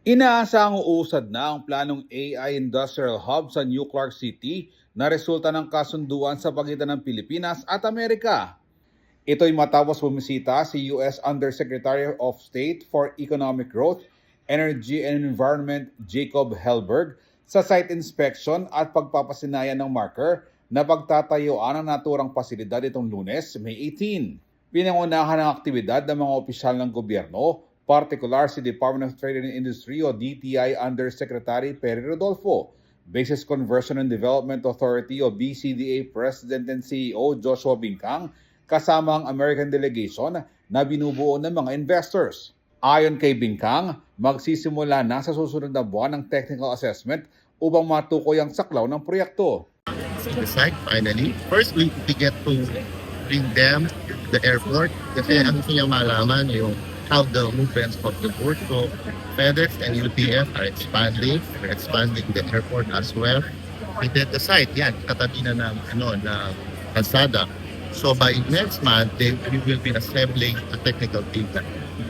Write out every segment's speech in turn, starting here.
Inaasahang uusad na ang planong AI Industrial Hub sa New Clark City na resulta ng kasunduan sa pagitan ng Pilipinas at Amerika. Ito'y matapos bumisita si U.S. Undersecretary of State for Economic Growth, Energy and Environment Jacob Helberg sa site inspection at pagpapasinayan ng marker na pagtatayuan ng naturang pasilidad itong Lunes, May 18. Pinangunahan ng aktibidad ng mga opisyal ng gobyerno, partikular si Department of Trade and Industry o DTI Undersecretary Perry Rodolfo, Basis Conversion and Development Authority o BCDA President and CEO Joshua Bincang, kasama ang American delegation na binubuo ng mga investors. Ayon kay Bincang, magsisimula na sa susunod na buwan ng technical assessment upang matukoy ang saklaw ng proyekto. The site finally. First, we get to bring them the airport kasi ang gusto niya malaman yung how the movements of the port. So, FedEx and UPS are expanding. We're expanding the airport as well. We did the site, yan, katabi na ng kalsada. So by next month, we will be assembling a technical team,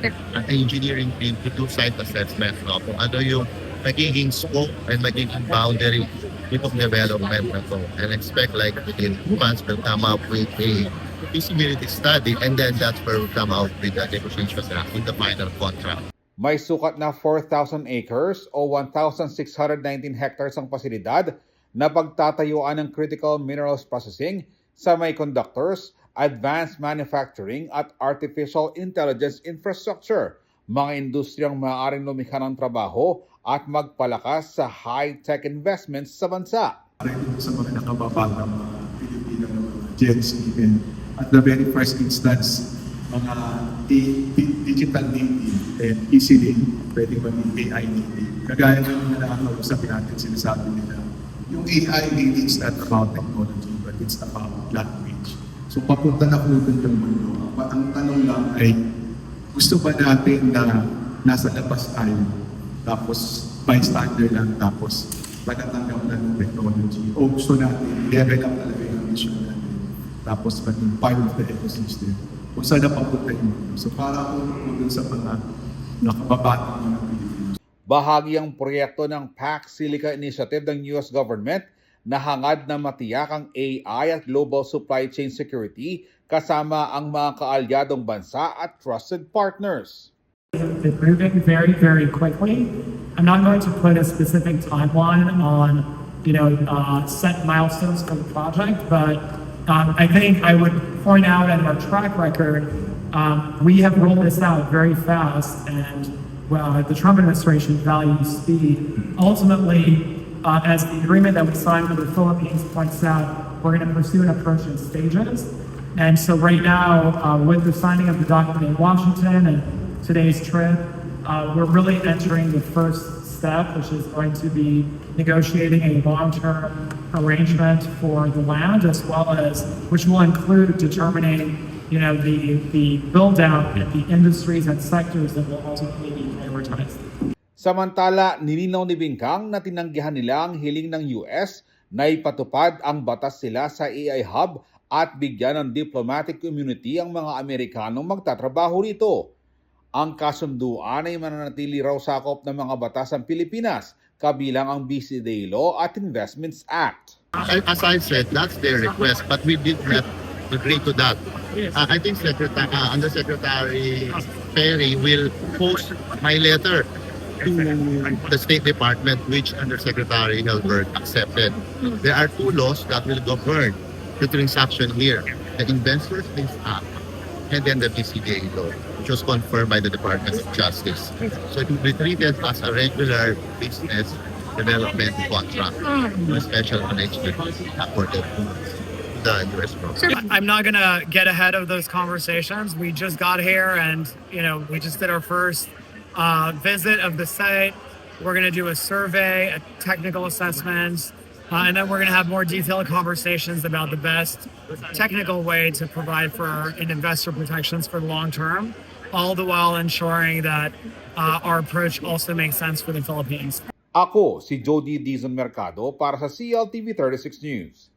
an engineering team to do site assessment. No? Kung ano yung magiging scope and magiging boundary itong development na to. And expect like within 2 months, we'll come up with a feasibility study and then that's where we'll come out with the negotiation with the final contract. May sukat na 4,000 acres o 1,619 hectares ang pasilidad na pagtatayuan ng critical minerals processing, semiconductors, advanced manufacturing at artificial intelligence infrastructure, mga industriyang maaaring lumikha ng trabaho at magpalakas sa high-tech investments sa bansa. Sa mga nakababang ng mga Pilipino ng mga Gens even at the very first instance, mga digital native and easily pwedeng maging AI native. Kagaya ng mga nakakausap natin, sinasabi nila, yung AI native is not about technology but it's about language. So papunta na po ito yung mundo. Ang tanong lang ay, gusto ba natin na nasa labas tayo, tapos bystander lang, tapos pagkatanggap na ng technology, o gusto natin, level up talaga yung mission natin, tapos maging part of the ecosystem, kung saan na papunta yung mundo. So para po dun sa mga nakababatang mga Pilipinos. Bahagi ang proyekto ng PAC Silica Initiative ng US government na hangad na matiyak ang AI at global supply chain security kasama ang mga kaalyadong bansa at trusted partners. It's moving very, very quickly. I'm not going to put a specific timeline on, set milestones for the project, but I think I would point out in our track record, we have rolled this out very fast, and the Trump administration values speed. Ultimately, as the agreement that we signed with the Philippines points out, we're going to pursue an approach in stages. And so right now, with the signing of the document in Washington and today's trip, we're really entering the first step, which is going to be negotiating a long-term arrangement for the land, as well as, which will include determining, the build-out in the industries and sectors that will ultimately be prioritized. Samantala, nilinaw ni Bincang na tinanggihan nila ang hiling ng US na ipatupad ang batas sila sa AI Hub at bigyan ng diplomatic community ang mga Amerikanong magtatrabaho rito. Ang kasunduan ay mananatili raw sakop ng mga batas ng Pilipinas, kabilang ang BCDA Law at Investments Act. As I said, that's their request, but we did not agree to that. I think Undersecretary Perry will post my letter to the State Department, which Undersecretary Helberg accepted. There are 2 laws that will govern the transaction here: the Investors Act and then the BCDA law, which was confirmed by the Department of Justice. So it will be treated as a regular business development contract, a special arrangement for the U.S. process. I'm not going to get ahead of those conversations. We just got here and, we just did our first visit of the site. We're going to do a survey, a technical assessment, and then we're going to have more detailed conversations about the best technical way to provide for investor protections for the long term, all the while ensuring that our approach also makes sense for the Philippines. Ako si Jody Dizon Mercado para sa CLTV 36 News.